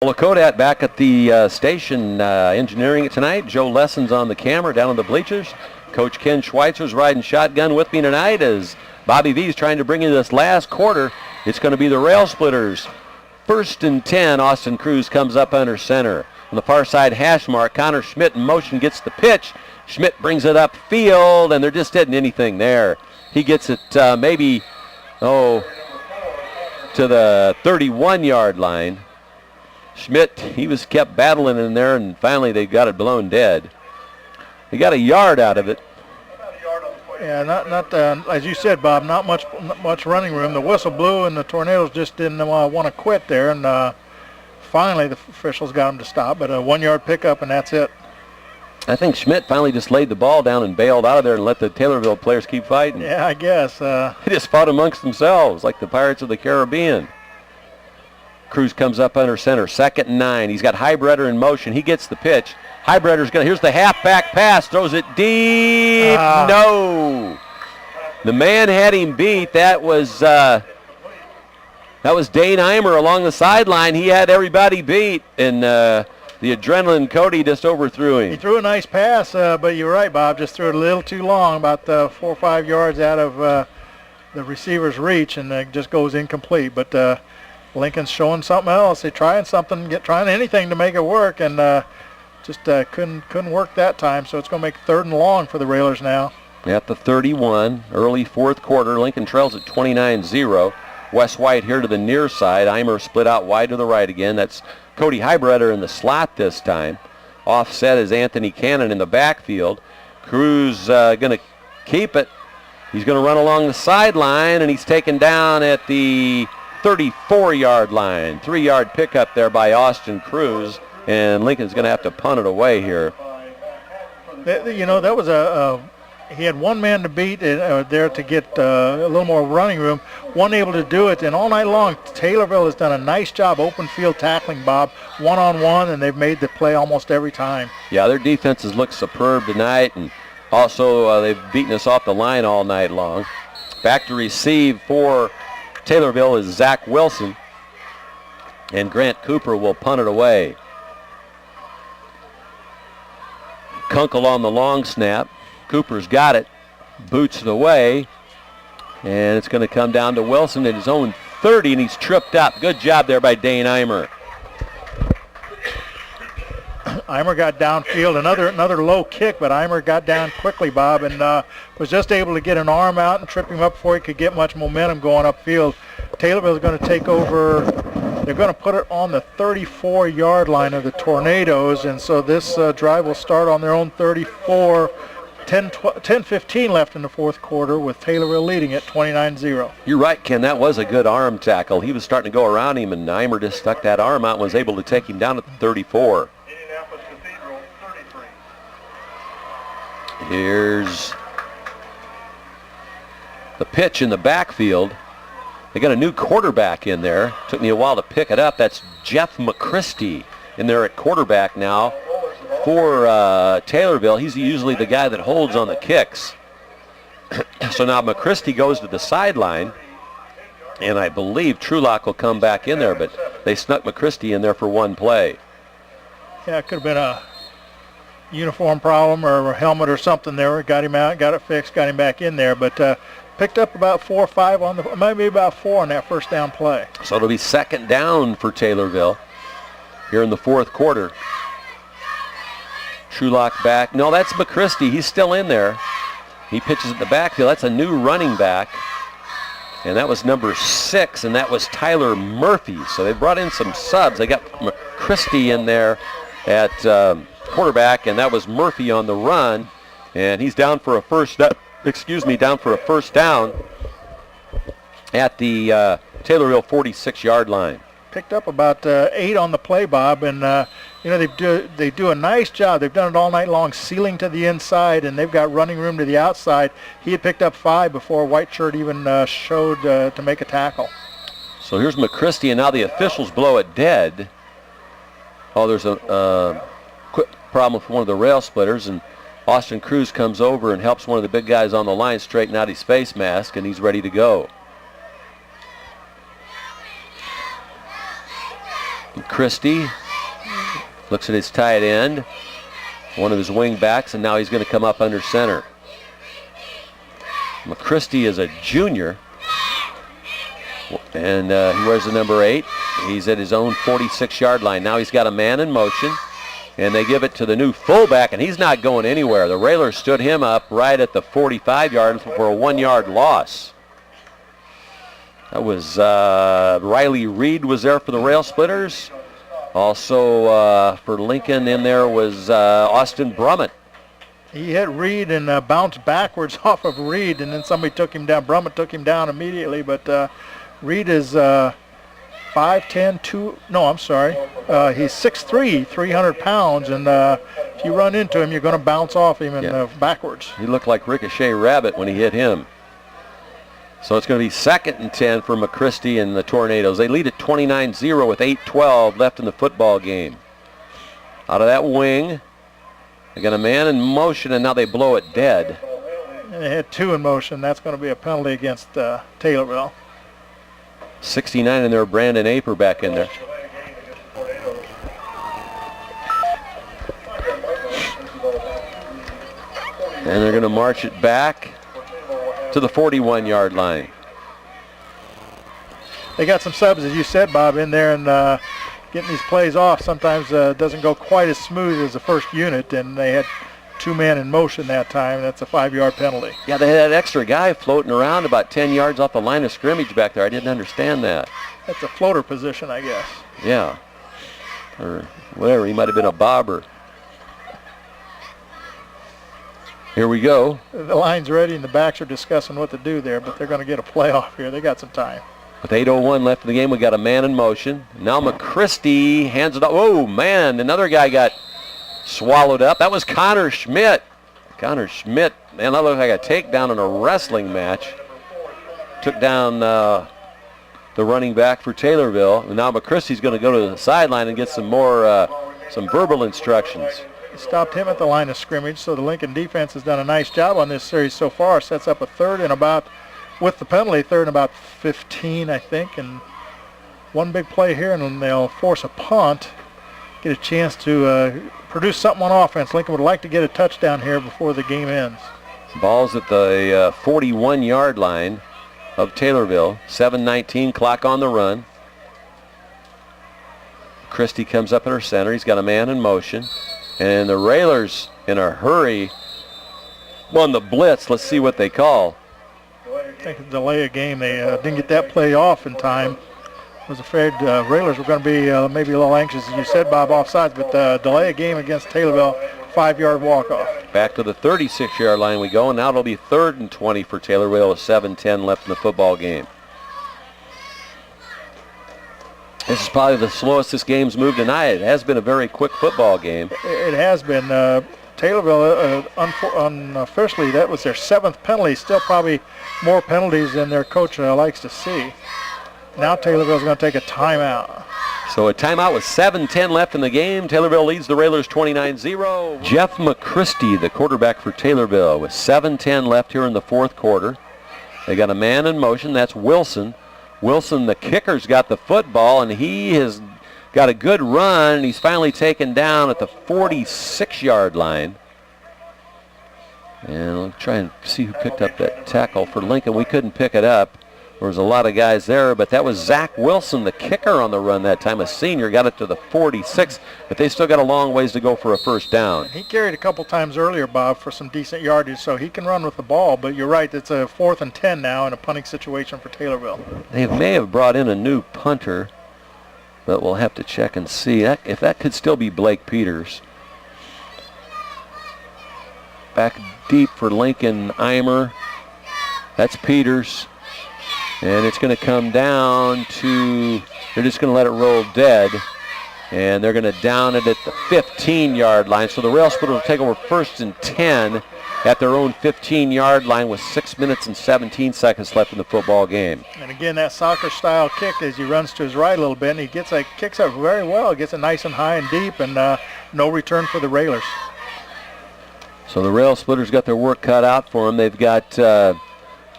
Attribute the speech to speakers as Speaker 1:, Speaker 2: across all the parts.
Speaker 1: Lakotat back at the station engineering it tonight. Joe Lesson's on the camera down in the bleachers. Coach Ken Schweitzer's riding shotgun with me tonight as Bobby V's trying to bring in this last quarter. It's going to be the Railsplitters. 1st and 10. Austin Cruz comes up under center. On the far side hash mark, Connor Schmidt in motion gets the pitch. Schmidt brings it up field, and there just isn't anything there. He gets it to the 31-yard line. Schmidt, he was kept battling in there, and finally they got it blown dead. They got a yard out of it.
Speaker 2: Yeah, not as you said, Bob, not much running room. The whistle blew, and the Tornadoes just didn't want to quit there, and finally the officials got them to stop, but a 1-yard pickup, and that's it.
Speaker 1: I think Schmidt finally just laid the ball down and bailed out of there and let the Taylorville players keep fighting.
Speaker 2: Yeah, I guess.
Speaker 1: They just fought amongst themselves like the Pirates of the Caribbean. Cruz comes up under center, 2nd and 9. He's got Highbredder in motion. He gets the pitch. Highbredder's going to, here's the halfback pass, throws it deep. No. The man had him beat. That was Dane Eimer along the sideline. He had everybody beat, and the adrenaline Cody just overthrew him.
Speaker 2: He threw a nice pass, but you're right, Bob, just threw it a little too long, about 4 or 5 yards out of the receiver's reach, and it just goes incomplete. But Lincoln's showing something else. They're trying something, trying anything to make it work, and just couldn't work that time. So it's going to make 3rd and long for the Railers now.
Speaker 1: At the 31, early 4th quarter, Lincoln trails at 29-0. Wes White here to the near side. Eimer split out wide to the right again. That's Cody Highbredder in the slot this time. Offset is Anthony Cannon in the backfield. Cruz going to keep it. He's going to run along the sideline, and he's taken down at the 34-yard line. 3-yard pickup there by Austin Cruz, and Lincoln's going to have to punt it away here.
Speaker 2: That was he had one man to beat there to get a little more running room. One able to do it, and all night long, Taylorville has done a nice job open field tackling, Bob, one-on-one, and they've made the play almost every time. Yeah,
Speaker 1: their defenses look superb tonight, and also they've beaten us off the line all night long. Back to receive for Taylorville is Zach Wilson, and Grant Cooper will punt it away. Kunkel on the long snap. Cooper's got it, boots it away, and it's going to come down to Wilson at his own 30, and he's tripped up. Good job there by Dane Eimer.
Speaker 2: Eimer got downfield, another low kick, but Eimer got down quickly, Bob, and was just able to get an arm out and trip him up before he could get much momentum going upfield. Taylorville is going to take over. They're going to put it on the 34-yard line of the Tornadoes, and so this drive will start on their own 34. 10-15 left in the 4th quarter with Taylorville leading at 29-0.
Speaker 1: You're right, Ken. That was a good arm tackle. He was starting to go around him, and Eimer just stuck that arm out and was able to take him down at the 34. Here's the pitch in the backfield. They got a new quarterback in there. Took me a while to pick it up. That's Jeff McChristy in there at quarterback now for Taylorville. He's usually the guy that holds on the kicks. So now McChristy goes to the sideline, and I believe Trulock will come back in there, but they snuck McChristy in there for one play.
Speaker 2: Yeah, it could have been a uniform problem or a helmet or something there. Got him out, got it fixed, got him back in there, but picked up about 4 or 5 maybe about 4 on that first down play.
Speaker 1: So it'll be 2nd down for Taylorville here in the 4th quarter. Trulock back. No, that's McChristy. He's still in there. He pitches at the backfield. That's a new running back. And that was number 6, and that was Tyler Murphy. So they brought in some subs. They got McChristy in there at quarterback, and that was Murphy on the run. And he's down for a first down at the Taylorville 46-yard line.
Speaker 2: Picked up about 8 on the play, Bob, and they do a nice job. They've done it all night long, sealing to the inside, and they've got running room to the outside. He had picked up 5 before White Shirt even showed to make a tackle.
Speaker 1: So here's McChristy, and now the officials blow it dead. Oh, there's a quick problem with one of the Railsplitters, and Austin Cruz comes over and helps one of the big guys on the line straighten out his face mask, and he's ready to go. Christie looks at his tight end, one of his wing backs, and now he's going to come up under center. McChristie is a junior, and he wears the number 8. He's at his own 46-yard line. Now he's got a man in motion, and they give it to the new fullback, and he's not going anywhere. The Railers stood him up right at the 45-yard for a 1-yard loss. That was Riley Reed was there for the Railsplitters. Also for Lincoln in there was Austin Brummett.
Speaker 2: He hit Reed and bounced backwards off of Reed, and then somebody took him down. Brummett took him down immediately, but Reed is 5'10", he's 6'3", 300 pounds, and if you run into him, you're going to bounce off him and backwards.
Speaker 1: He looked like Ricochet Rabbit when he hit him. So it's going to be 2nd and 10 for McChristie and the Tornadoes. They lead at 29-0 with 8:12 left in the football game. Out of that wing, they got a man in motion, and now they blow it dead.
Speaker 2: And they had 2 in motion. That's going to be a penalty against Taylorville.
Speaker 1: 69 in there, Brandon Aper back in there. And they're going to march it back to the 41-yard line.
Speaker 2: They got some subs, as you said, Bob, in there, and getting these plays off sometimes doesn't go quite as smooth as the first unit, and they had 2 men in motion that time. That's a 5-yard penalty.
Speaker 1: Yeah, they had that extra guy floating around about 10 yards off the line of scrimmage back there. I didn't understand that.
Speaker 2: That's a floater position, I guess.
Speaker 1: Yeah, or whatever. He might have been a bobber. Here we go.
Speaker 2: The line's ready, and the backs are discussing what to do there, but they're going to get a play off here. They got some time.
Speaker 1: With 8:01 left in the game, we got a man in motion. Now McChristie hands it off. Oh, man, another guy got swallowed up. That was Connor Schmidt. Connor Schmidt, man, that looked like a takedown in a wrestling match. Took down the running back for Taylorville. And now McChristie's going to go to the sideline and get some more, some verbal instructions.
Speaker 2: Stopped him at the line of scrimmage, so the Lincoln defense has done a nice job on this series so far. Sets up a 3rd and about, with the penalty, 3rd and about 15, I think. And one big play here, and then they'll force a punt, get a chance to produce something on offense. Lincoln would like to get a touchdown here before the game ends.
Speaker 1: Ball's at the 41-yard line of Taylorville. 7:19 clock on the run. Christie comes up at her center. He's got a man in motion. And the Railers, in a hurry, won the blitz. Let's see what they call.
Speaker 2: I think a delay of game. They didn't get that play off in time. I was afraid Railers were going to be maybe a little anxious, as you said, Bob, offsides. But delay of game against Taylorville, 5-yard walk-off.
Speaker 1: Back to the 36-yard line we go, and now it'll be 3rd and 20 for Taylorville with 7:10 left in the football game. This is probably the slowest this game's moved tonight. It has been a very quick football game.
Speaker 2: It has been. Taylorville, unofficially, that was their 7th penalty. Still probably more penalties than their coach likes to see. Now Taylorville's going to take a timeout.
Speaker 1: So a timeout with 7:10 left in the game. Taylorville leads the Railers 29-0. Jeff McChristie, the quarterback for Taylorville, with 7:10 left here in the 4th quarter. They got a man in motion. That's Wilson. Wilson, the kicker's got the football, and he has got a good run. He's finally taken down at the 46-yard line. And we'll try and see who picked up that tackle for Lincoln. We couldn't pick it up. There was a lot of guys there, but that was Zach Wilson, the kicker on the run that time, a senior, got it to the 46, but they still got a long ways to go for a first down.
Speaker 2: He carried a couple times earlier, Bob, for some decent yardage, so he can run with the ball, but you're right, it's a 4th and 10 now in a punting situation for Taylorville.
Speaker 1: They may have brought in a new punter, but we'll have to check and see if that could still be Blake Peters. Back deep for Lincoln Eimer. That's Peters. And it's going to come down to, they're just going to let it roll dead. And they're going to down it at the 15-yard line. So the Railsplitters will take over 1st and 10 at their own 15-yard line with 6 minutes and 17 seconds left in the football game.
Speaker 2: And again, that soccer-style kick as he runs to his right a little bit, and he kicks up very well. Gets it nice and high and deep, and no return for the Railers.
Speaker 1: So the Railsplitters got their work cut out for them. They've got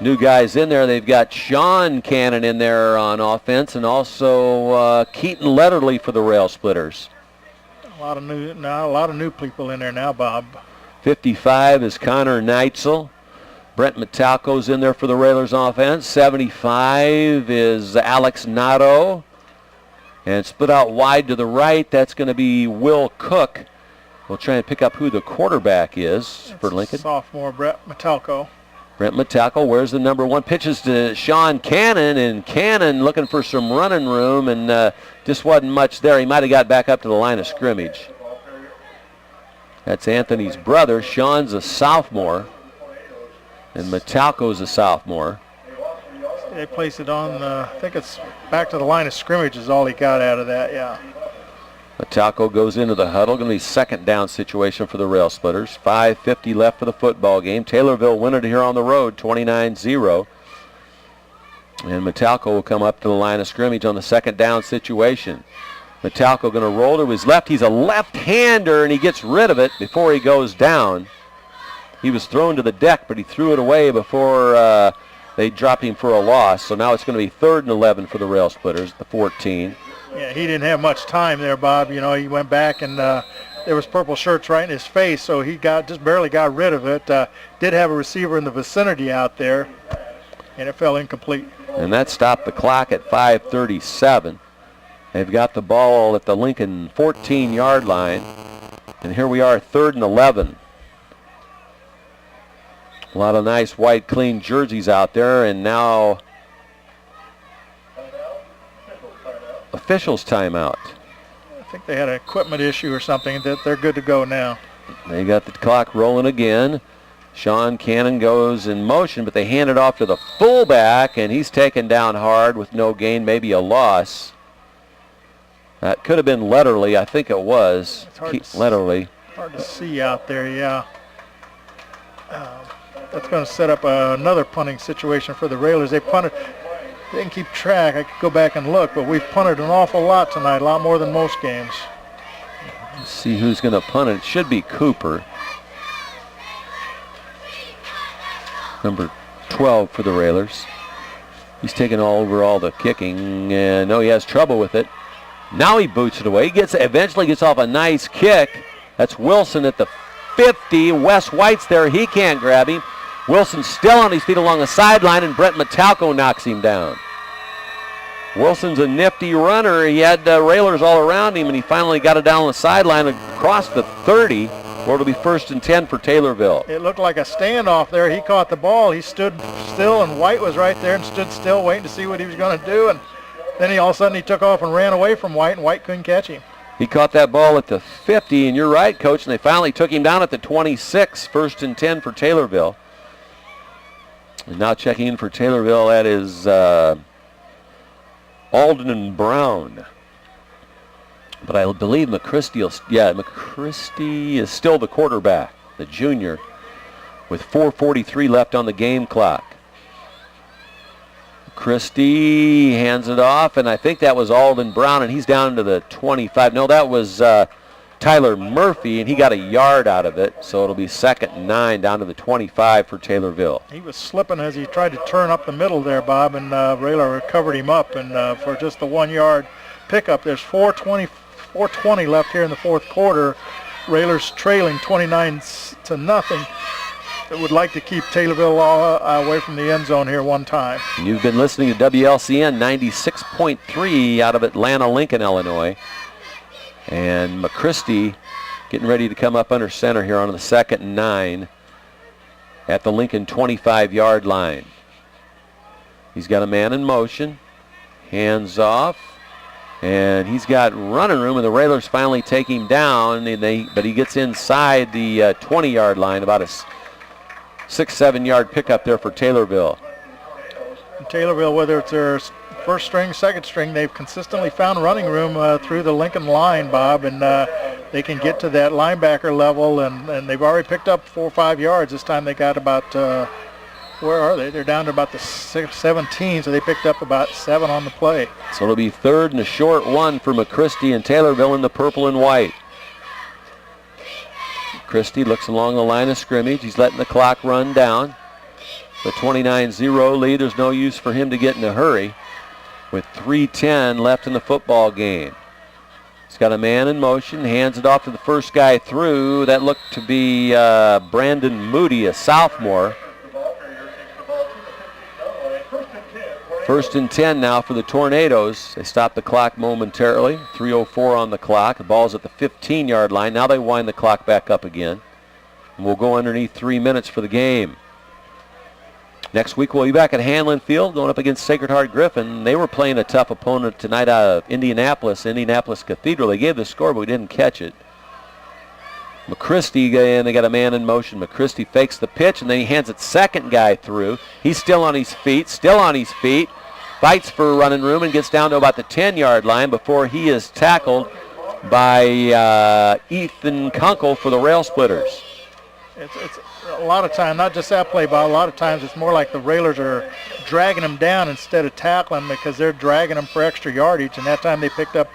Speaker 1: New guys in there. They've got Sean Cannon in there on offense, and also Keaton Letterly for the Railsplitters.
Speaker 2: A lot of new people in there now, Bob.
Speaker 1: 55 is Connor Neitzel. Brent Metalco's in there for the Railers offense. 75 is Alex Nato. And split out wide to the right, that's going to be Will Cook. We'll try and pick up who the quarterback is for Lincoln.
Speaker 2: Sophomore Brent Metalco.
Speaker 1: Brent Metalco wears the number 1. Pitches to Sean Cannon, and Cannon looking for some running room, and just wasn't much there. He might have got back up to the line of scrimmage. That's Anthony's brother. Sean's a sophomore, and Metalco's a sophomore.
Speaker 2: They place it on, I think it's back to the line of scrimmage is all he got out of that, yeah.
Speaker 1: Metalco goes into the huddle. Going to be second down situation for the Railsplitters. 5:50 left for the football game. Taylorville win it here on the road, 29-0. And Metalco will come up to the line of scrimmage on the second down situation. Metalco going to roll to his left. He's a left-hander, and he gets rid of it before he goes down. He was thrown to the deck, but he threw it away before they dropped him for a loss. So now it's going to be 3rd and 11 for the Railsplitters, the 14.
Speaker 2: Yeah, he didn't have much time there, Bob. You know, he went back and there was purple shirts right in his face, so he just barely got rid of it. Did have a receiver in the vicinity out there, and it fell incomplete.
Speaker 1: And that stopped the clock at 5:37. They've got the ball at the Lincoln 14-yard line, and here we are, 3rd and 11. A lot of nice white, clean jerseys out there, and now officials timeout.
Speaker 2: I think they had an equipment issue or something. That they're good to go now.
Speaker 1: They got the clock rolling again. Sean Cannon goes in motion, but they hand it off to the fullback, and he's taken down hard with no gain, maybe a loss. That could have been Letterly. I think it was. Letterly.
Speaker 2: Hard to see out there, yeah. That's going to set up another punting situation for the Railers. They punted. They didn't keep track. I could go back and look, but we've punted an awful lot tonight, a lot more than most games.
Speaker 1: Let's see who's going to punt it. It should be Cooper. Number 12 for the Railers. He's taking over all the kicking, and no, he has trouble with it. Now he boots it away. He eventually gets off a nice kick. That's Wilson at the 50. Wes White's there. He can't grab him. Wilson's still on his feet along the sideline, and Brent Metalco knocks him down. Wilson's a nifty runner. He had Railers all around him, and he finally got it down the sideline across the 30, where it'll be 1st and 10 for Taylorville.
Speaker 2: It looked like a standoff there. He caught the ball. He stood still, and White was right there and stood still waiting to see what he was going to do. And then all of a sudden he took off and ran away from White, and White couldn't catch him.
Speaker 1: He caught that ball at the 50, and you're right, Coach, and they finally took him down at the 26, 1st and 10 for Taylorville. And now checking in for Taylorville, that is Alden and Brown. But I believe McChristy is still the quarterback, the junior, with 4:43 left on the game clock. Christie hands it off, and I think that was Alden Brown, and he's down to the 25. No, that was Tyler Murphy, and he got a yard out of it, so it'll be 2nd and 9 down to the 25 for Taylorville.
Speaker 2: He was slipping as he tried to turn up the middle there, Bob, and Rayler covered him up, and for just the 1-yard pickup. There's 4:20 left here in the 4th quarter. Railers trailing 29-0. Would like to keep Taylorville away from the end zone here one time.
Speaker 1: You've been listening to WLCN 96.3 out of Atlanta, Lincoln, Illinois. And McChristy getting ready to come up under center here on the 2nd and 9 at the Lincoln 25-yard line. He's got a man in motion, hands off, and he's got running room, and the Railers finally take him down, but he gets inside the 20-yard line, about a 6-7 yard pickup there for Taylorville.
Speaker 2: And Taylorville, whether it's their first string, second string, they've consistently found running room through the Lincoln line, Bob, and they can get to that linebacker level, and they've already picked up 4 or 5 yards. This time they got about, where are they? They're down to about the 17, so they picked up about 7 on the play.
Speaker 1: So it'll be 3rd and a short 1 for McChristy and Taylorville in the purple and white. Christie looks along the line of scrimmage. He's letting the clock run down. The 29-0 lead. There's no use for him to get in a hurry with 3:10 left in the football game. He's got a man in motion, hands it off to the first guy through. That looked to be Brandon Moody, a sophomore. 1st and 10 now for the Tornadoes. They stop the clock momentarily. 3:04 on the clock. The ball's at the 15-yard line. Now they wind the clock back up again. And we'll go underneath 3 minutes for the game. Next week we'll be back at Hanlon Field going up against Sacred Heart Griffin. They were playing a tough opponent tonight out of Indianapolis Cathedral. They gave the score, but we didn't catch it. McChristy, and they got a man in motion. McChristy fakes the pitch, and then he hands it second guy through. He's still on his feet, fights for running room and gets down to about the 10-yard line before he is tackled by Ethan Kunkel for the Railsplitters.
Speaker 2: It's a lot of time, not just that play, but a lot of times it's more like the Railers are dragging him down instead of tackling because they're dragging him for extra yardage, and that time they picked up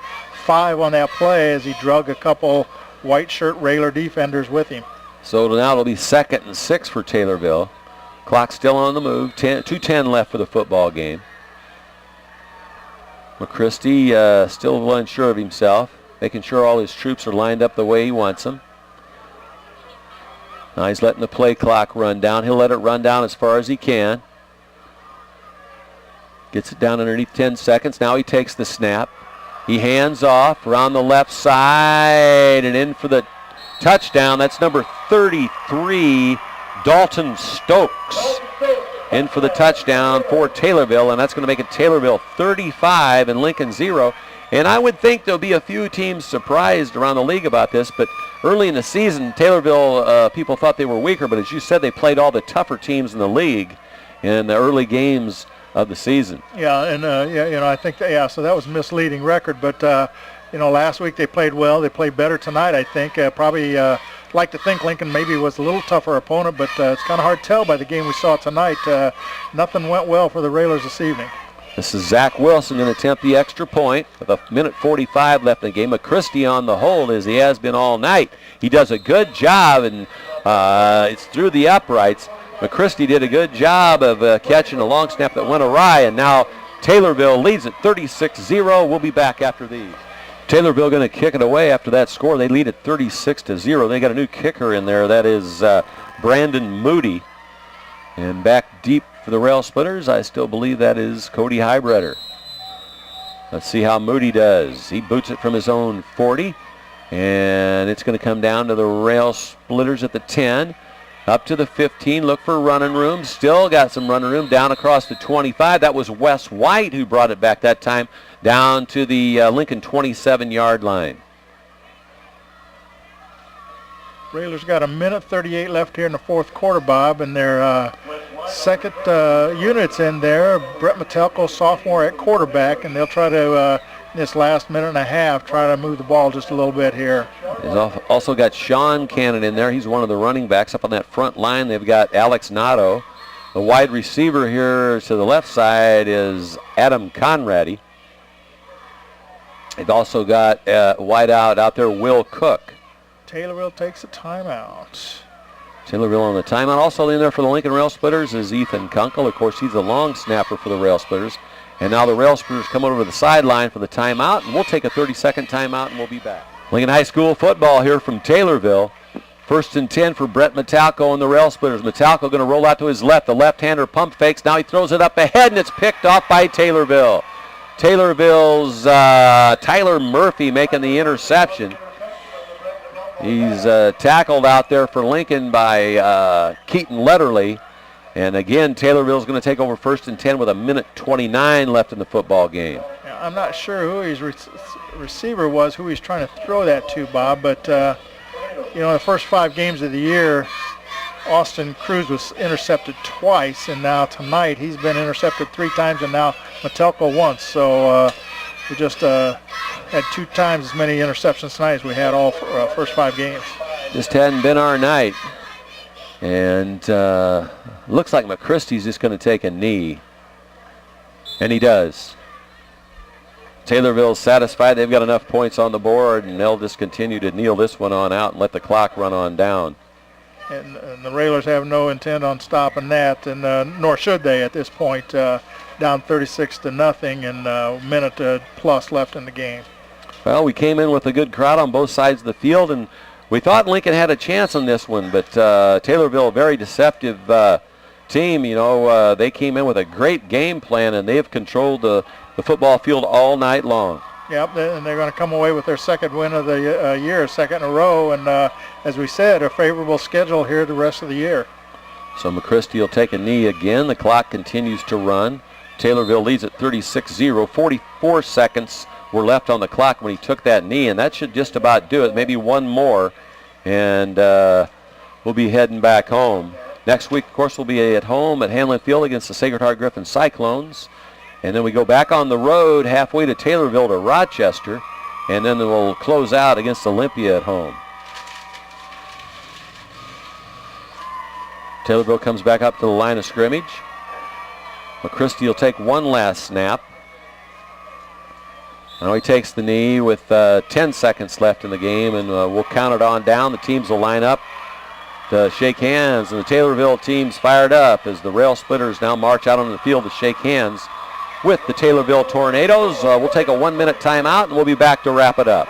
Speaker 2: 5 on that play as he drug a couple white shirt Railer defenders with him.
Speaker 1: So now it'll be 2nd and 6 for Taylorville. Clock still on the move. 2:10 left for the football game. McChristy still unsure of himself, making sure all his troops are lined up the way he wants them. Now he's letting the play clock run down. He'll let it run down as far as he can. Gets it down underneath 10 seconds. Now he takes the snap. He hands off around the left side and in for the touchdown. That's number 33, Dalton Stokes, in for the touchdown for Taylorville, and that's going to make it Taylorville 35 and Lincoln 0. And I would think there'll be a few teams surprised around the league about this, but early in the season, Taylorville, people thought they were weaker, but as you said, they played all the tougher teams in the league in the early games of the season.
Speaker 2: Yeah, and I think so that was a misleading record, but last week they played well. They played better tonight, I think. Probably like to think Lincoln maybe was a little tougher opponent, but it's kind of hard to tell by the game we saw tonight. Nothing went well for the Railers this evening.
Speaker 1: This is Zach Wilson going to attempt the extra point with a minute 45 left in the game. McChristy on the hold as he has been all night. He does a good job, and it's through the uprights. McChristy did a good job of catching a long snap that went awry, and now Taylorville leads at 36-0. We'll be back after these. Taylorville going to kick it away after that score. They lead at 36-0. They got a new kicker in there. That is Brandon Moody. And back deep for the Railsplitters, I still believe that is Cody Highbreder. Let's see how Moody does. He boots it from his own 40, and it's going to come down to the Railsplitters at the 10. Up to the 15, look for running room. Still got some running room down across the 25. That was Wes White who brought it back that time down to the Lincoln 27-yard line.
Speaker 2: Railers got a minute 38 left here in the fourth quarter, Bob, and their second unit's in there. Brett Metelko, sophomore at quarterback, and they'll try to, in this last minute and a half, try to move the ball just a little bit here.
Speaker 1: They've also got Sean Cannon in there. He's one of the running backs up on that front line. They've got Alex Nato. The wide receiver here to the left side is Adam Conradi. They've also got wide out there, Will Cook.
Speaker 2: Taylorville takes a timeout.
Speaker 1: Taylorville on the timeout. Also in there for the Lincoln Railsplitters is Ethan Kunkel. Of course, he's a long snapper for the Railsplitters. And now the Railsplitters come over to the sideline for the timeout, and we'll take a 30-second timeout, and we'll be back. Lincoln High School football here from Taylorville. 1st and 10 for Brett Metalco and the Railsplitters. Metalco going to roll out to his left. The left-hander pump fakes. Now he throws it up ahead, and it's picked off by Taylorville. Taylorville's Tyler Murphy making the interception. He's tackled out there for Lincoln by Keaton Letterly. And again, Taylorville's going to take over 1st and 10 with a minute 29 left in the football game.
Speaker 2: I'm not sure who his receiver was, who he's trying to throw that to, Bob, but the first 5 games of the year, Austin Cruz was intercepted twice, and now tonight he's been intercepted 3 times, and now Metelko once. So we just had 2 times as many interceptions tonight as we had all first 5 games.
Speaker 1: Just hadn't been our night. And looks like McChristy's just going to take a knee. And he does. Taylorville's satisfied. They've got enough points on the board, and they'll just continue to kneel this one on out and let the clock run on down.
Speaker 2: And the Railers have no intent on stopping that, and nor should they at this point. Down 36-0 and a minute plus left in the game.
Speaker 1: Well, we came in with a good crowd on both sides of the field, and we thought Lincoln had a chance on this one, but Taylorville, a very deceptive team. You know, they came in with a great game plan, and they have controlled the football field all night long.
Speaker 2: Yep, and they're going to come away with their second win of the year, second in a row, and as we said, a favorable schedule here the rest of the year.
Speaker 1: So McChristie will take a knee again. The clock continues to run. Taylorville leads at 36-0. 44 seconds were left on the clock when he took that knee, and that should just about do it. Maybe one more, and we'll be heading back home. Next week, of course, we'll be at home at Hanlon Field against the Sacred Heart Griffin Cyclones. And then we go back on the road halfway to Taylorville to Rochester, and then we'll close out against Olympia at home. Taylorville comes back up to the line of scrimmage. McChristie will take one last snap. Now he takes the knee with 10 seconds left in the game, and we'll count it on down. The teams will line up to shake hands, and the Taylorville team's fired up as the Railsplitters now march out onto the field to shake hands with the Taylorville Tornadoes. We'll take a 1-minute timeout, and we'll be back to wrap it up.